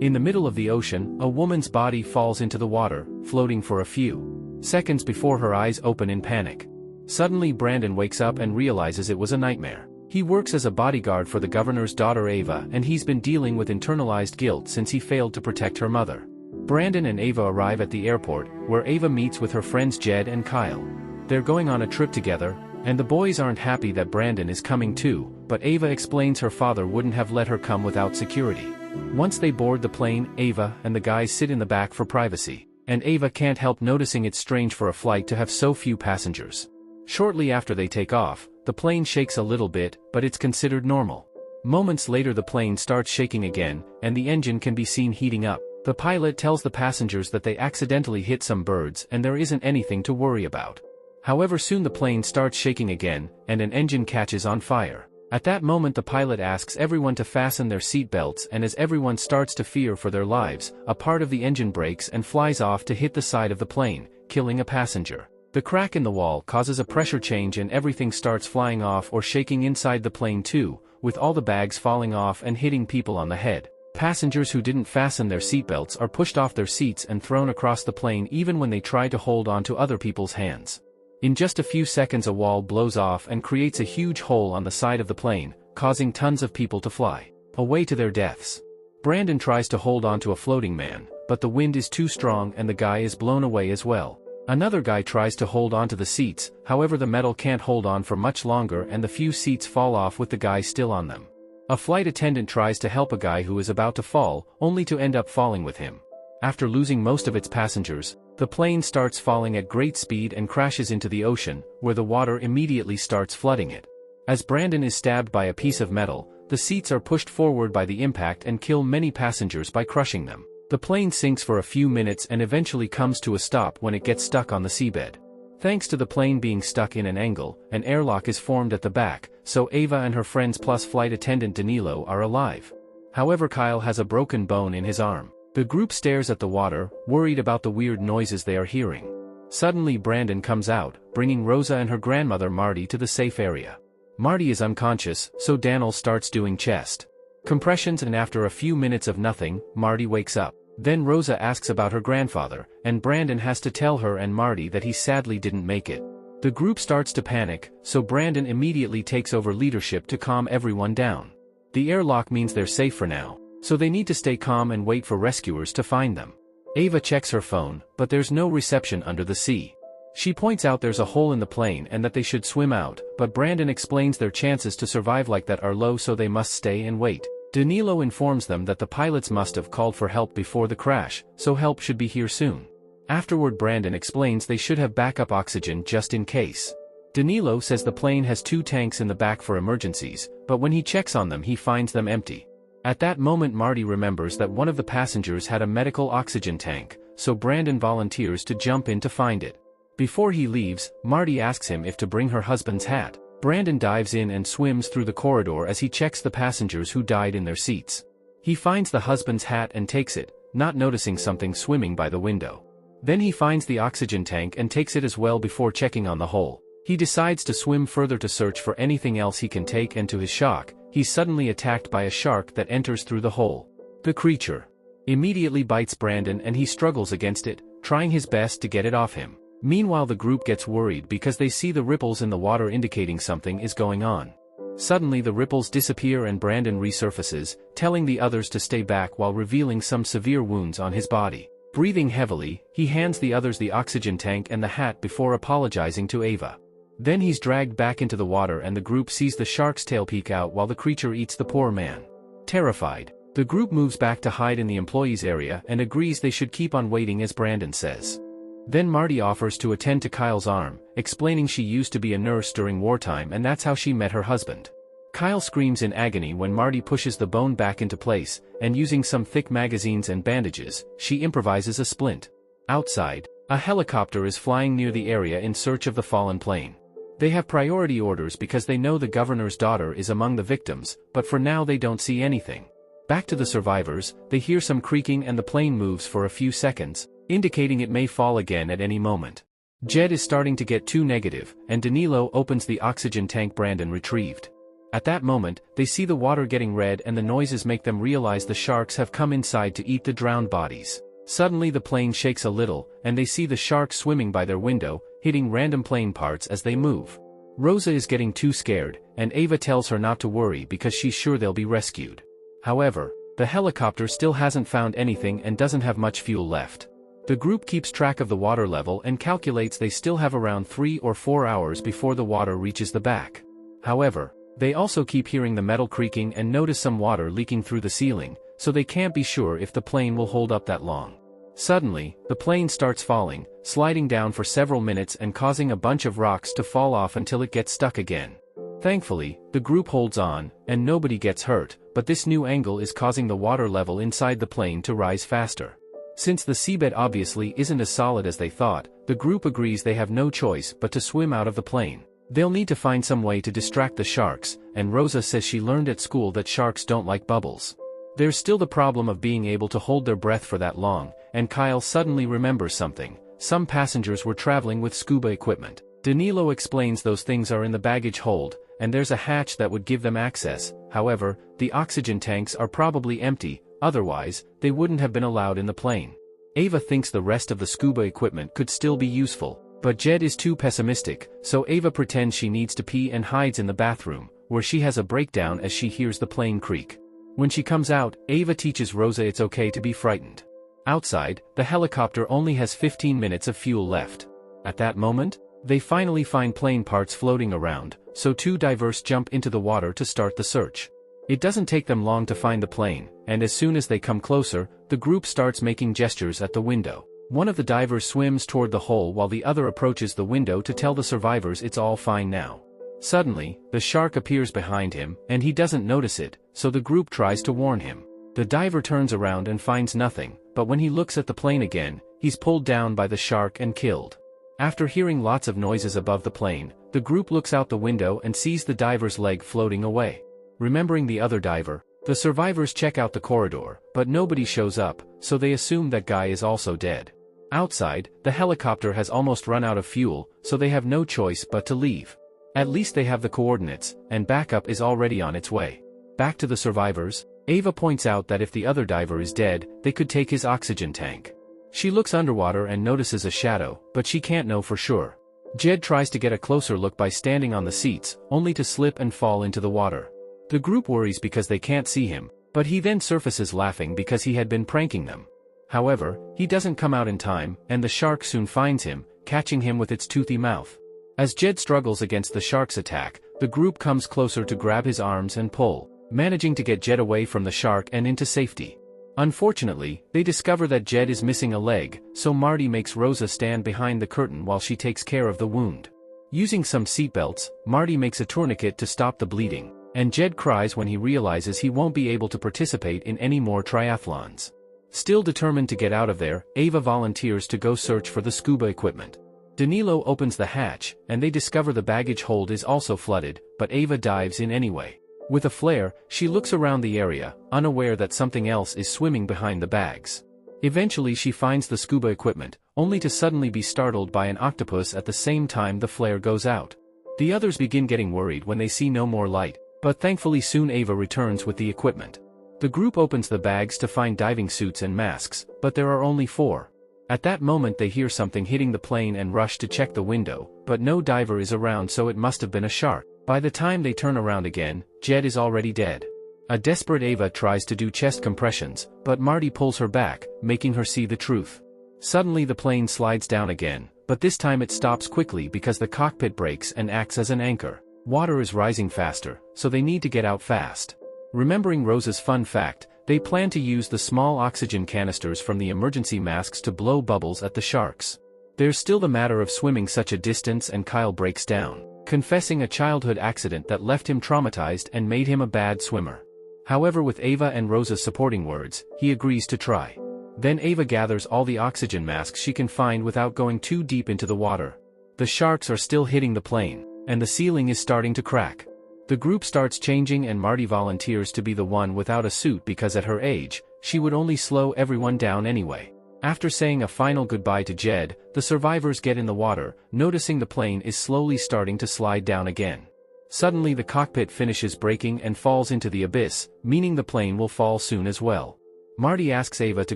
In the middle of the ocean, a woman's body falls into the water, floating for a few seconds before her eyes open in panic. Suddenly Brandon wakes up and realizes it was a nightmare. He works as a bodyguard for the governor's daughter Ava, and he's been dealing with internalized guilt since he failed to protect her mother. Brandon and Ava arrive at the airport, where Ava meets with her friends Jed and Kyle. They're going on a trip together, and the boys aren't happy that Brandon is coming too, but Ava explains her father wouldn't have let her come without security. Once they board the plane, Ava and the guys sit in the back for privacy, and Ava can't help noticing it's strange for a flight to have so few passengers. Shortly after they take off, the plane shakes a little bit, but it's considered normal. Moments later the plane starts shaking again, and the engine can be seen heating up. The pilot tells the passengers that they accidentally hit some birds and there isn't anything to worry about. However, soon the plane starts shaking again, and an engine catches on fire. At that moment the pilot asks everyone to fasten their seatbelts, and as everyone starts to fear for their lives, a part of the engine breaks and flies off to hit the side of the plane, killing a passenger. The crack in the wall causes a pressure change and everything starts flying off or shaking inside the plane too, with all the bags falling off and hitting people on the head. Passengers who didn't fasten their seatbelts are pushed off their seats and thrown across the plane even when they try to hold on to other people's hands. In just a few seconds a wall blows off and creates a huge hole on the side of the plane, causing tons of people to fly away to their deaths. Brandon tries to hold on to a floating man, but the wind is too strong and the guy is blown away as well. Another guy tries to hold on to the seats, however the metal can't hold on for much longer and the few seats fall off with the guy still on them. A flight attendant tries to help a guy who is about to fall, only to end up falling with him. After losing most of its passengers, the plane starts falling at great speed and crashes into the ocean, where the water immediately starts flooding it. As Brandon is stabbed by a piece of metal, the seats are pushed forward by the impact and kill many passengers by crushing them. The plane sinks for a few minutes and eventually comes to a stop when it gets stuck on the seabed. Thanks to the plane being stuck in an angle, an airlock is formed at the back, so Ava and her friends plus flight attendant Danilo are alive. However, Kyle has a broken bone in his arm. The group stares at the water, worried about the weird noises they are hearing. Suddenly Brandon comes out, bringing Rosa and her grandmother Marty to the safe area. Marty is unconscious, so Daniel starts doing chest compressions, and after a few minutes of nothing, Marty wakes up. Then Rosa asks about her grandfather, and Brandon has to tell her and Marty that he sadly didn't make it. The group starts to panic, so Brandon immediately takes over leadership to calm everyone down. The airlock means they're safe for now, so they need to stay calm and wait for rescuers to find them. Ava checks her phone, but there's no reception under the sea. She points out there's a hole in the plane and that they should swim out, but Brandon explains their chances to survive like that are low, so they must stay and wait. Danilo informs them that the pilots must have called for help before the crash, so help should be here soon. Afterward Brandon explains they should have backup oxygen just in case. Danilo says the plane has 2 tanks in the back for emergencies, but when he checks on them he finds them empty. At that moment Marty remembers that one of the passengers had a medical oxygen tank, so Brandon volunteers to jump in to find it. Before he leaves, Marty asks him if to bring her husband's hat. Brandon dives in and swims through the corridor as he checks the passengers who died in their seats. He finds the husband's hat and takes it, not noticing something swimming by the window. Then he finds the oxygen tank and takes it as well before checking on the hole. He decides to swim further to search for anything else he can take, and to his shock, he's suddenly attacked by a shark that enters through the hole. The creature immediately bites Brandon and he struggles against it, trying his best to get it off him. Meanwhile the group gets worried because they see the ripples in the water indicating something is going on. Suddenly the ripples disappear and Brandon resurfaces, telling the others to stay back while revealing some severe wounds on his body. Breathing heavily, he hands the others the oxygen tank and the hat before apologizing to Ava. Then he's dragged back into the water and the group sees the shark's tail peek out while the creature eats the poor man. Terrified, the group moves back to hide in the employees area and agrees they should keep on waiting as Brandon says. Then Marty offers to attend to Kyle's arm, explaining she used to be a nurse during wartime and that's how she met her husband. Kyle screams in agony when Marty pushes the bone back into place, and using some thick magazines and bandages, she improvises a splint. Outside, a helicopter is flying near the area in search of the fallen plane. They have priority orders because they know the governor's daughter is among the victims, but for now they don't see anything. Back to the survivors, they hear some creaking and the plane moves for a few seconds, indicating it may fall again at any moment. Jed is starting to get too negative, and Danilo opens the oxygen tank Brandon retrieved. At that moment, they see the water getting red and the noises make them realize the sharks have come inside to eat the drowned bodies. Suddenly the plane shakes a little, and they see the sharks swimming by their window, hitting random plane parts as they move. Rosa is getting too scared, and Ava tells her not to worry because she's sure they'll be rescued. However, the helicopter still hasn't found anything and doesn't have much fuel left. The group keeps track of the water level and calculates they still have around 3 or 4 hours before the water reaches the back. However, they also keep hearing the metal creaking and notice some water leaking through the ceiling, so they can't be sure if the plane will hold up that long. Suddenly, the plane starts falling, sliding down for several minutes and causing a bunch of rocks to fall off until it gets stuck again. Thankfully, the group holds on, and nobody gets hurt, but this new angle is causing the water level inside the plane to rise faster. Since the seabed obviously isn't as solid as they thought, the group agrees they have no choice but to swim out of the plane. They'll need to find some way to distract the sharks, and Rosa says she learned at school that sharks don't like bubbles. There's still the problem of being able to hold their breath for that long, and Kyle suddenly remembers something. Some passengers were traveling with scuba equipment. Danilo explains those things are in the baggage hold, and there's a hatch that would give them access. However, the oxygen tanks are probably empty, otherwise, they wouldn't have been allowed in the plane. Ava thinks the rest of the scuba equipment could still be useful, but Jed is too pessimistic, so Ava pretends she needs to pee and hides in the bathroom, where she has a breakdown as she hears the plane creak. When she comes out, Ava teaches Rosa it's okay to be frightened. Outside, the helicopter only has 15 minutes of fuel left. At that moment, they finally find plane parts floating around, so 2 divers jump into the water to start the search. It doesn't take them long to find the plane, and as soon as they come closer, the group starts making gestures at the window. One of the divers swims toward the hole while the other approaches the window to tell the survivors it's all fine now. Suddenly, the shark appears behind him, and he doesn't notice it, so the group tries to warn him. The diver turns around and finds nothing, but when he looks at the plane again, he's pulled down by the shark and killed. After hearing lots of noises above the plane, the group looks out the window and sees the diver's leg floating away. Remembering the other diver, the survivors check out the corridor, but nobody shows up, so they assume that guy is also dead. Outside, the helicopter has almost run out of fuel, so they have no choice but to leave. At least they have the coordinates, and backup is already on its way. Back to the survivors, Ava points out that if the other diver is dead, they could take his oxygen tank. She looks underwater and notices a shadow, but she can't know for sure. Jed tries to get a closer look by standing on the seats, only to slip and fall into the water. The group worries because they can't see him, but he then surfaces laughing because he had been pranking them. However, he doesn't come out in time, and the shark soon finds him, catching him with its toothy mouth. As Jed struggles against the shark's attack, the group comes closer to grab his arms and pull, managing to get Jed away from the shark and into safety. Unfortunately, they discover that Jed is missing a leg, so Marty makes Rosa stand behind the curtain while she takes care of the wound. Using some seatbelts, Marty makes a tourniquet to stop the bleeding, and Jed cries when he realizes he won't be able to participate in any more triathlons. Still determined to get out of there, Ava volunteers to go search for the scuba equipment. Danilo opens the hatch, and they discover the baggage hold is also flooded, but Ava dives in anyway. With a flare, she looks around the area, unaware that something else is swimming behind the bags. Eventually she finds the scuba equipment, only to suddenly be startled by an octopus at the same time the flare goes out. The others begin getting worried when they see no more light, but thankfully soon Ava returns with the equipment. The group opens the bags to find diving suits and masks, but there are only 4. At that moment they hear something hitting the plane and rush to check the window, but no diver is around, so it must have been a shark. By the time they turn around again, Jed is already dead. A desperate Ava tries to do chest compressions, but Marty pulls her back, making her see the truth. Suddenly the plane slides down again, but this time it stops quickly because the cockpit breaks and acts as an anchor. Water is rising faster, so they need to get out fast. Remembering Rosa's fun fact, they plan to use the small oxygen canisters from the emergency masks to blow bubbles at the sharks. There's still the matter of swimming such a distance, and Kyle breaks down, confessing a childhood accident that left him traumatized and made him a bad swimmer. However, with Ava and Rosa's supporting words, he agrees to try. Then Ava gathers all the oxygen masks she can find without going too deep into the water. The sharks are still hitting the plane, and the ceiling is starting to crack. The group starts changing, and Marty volunteers to be the one without a suit because at her age, she would only slow everyone down anyway. After saying a final goodbye to Jed, the survivors get in the water, noticing the plane is slowly starting to slide down again. Suddenly the cockpit finishes breaking and falls into the abyss, meaning the plane will fall soon as well. Marty asks Ava to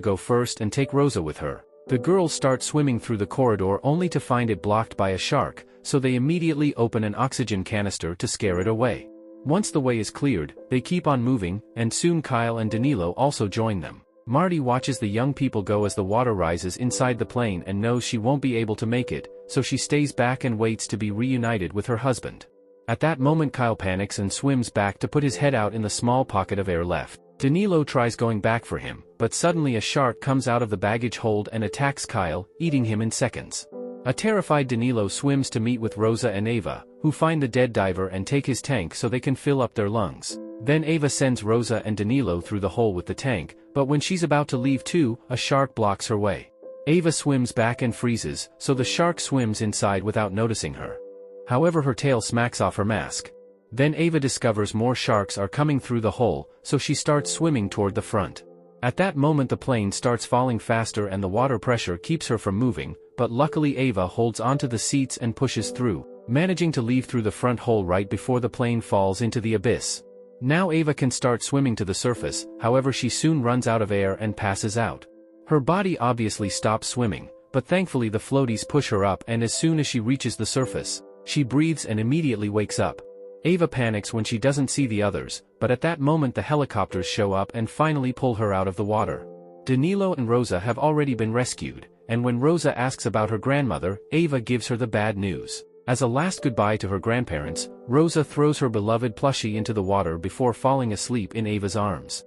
go first and take Rosa with her. The girls start swimming through the corridor only to find it blocked by a shark, so they immediately open an oxygen canister to scare it away. Once the way is cleared, they keep on moving, and soon Kyle and Danilo also join them. Marty watches the young people go as the water rises inside the plane and knows she won't be able to make it, so she stays back and waits to be reunited with her husband. At that moment Kyle panics and swims back to put his head out in the small pocket of air left. Danilo tries going back for him, but suddenly a shark comes out of the baggage hold and attacks Kyle, eating him in seconds. A terrified Danilo swims to meet with Rosa and Ava, who find the dead diver and take his tank so they can fill up their lungs. Then Ava sends Rosa and Danilo through the hole with the tank, but when she's about to leave too, a shark blocks her way. Ava swims back and freezes, so the shark swims inside without noticing her. However, her tail smacks off her mask. Then Ava discovers more sharks are coming through the hole, so she starts swimming toward the front. At that moment the plane starts falling faster and the water pressure keeps her from moving, but luckily Ava holds onto the seats and pushes through, managing to leave through the front hole right before the plane falls into the abyss. Now Ava can start swimming to the surface, however she soon runs out of air and passes out. Her body obviously stops swimming, but thankfully the floaties push her up, and as soon as she reaches the surface, she breathes and immediately wakes up. Ava panics when she doesn't see the others, but at that moment the helicopters show up and finally pull her out of the water. Danilo and Rosa have already been rescued, and when Rosa asks about her grandmother, Ava gives her the bad news. As a last goodbye to her grandparents, Rosa throws her beloved plushie into the water before falling asleep in Ava's arms.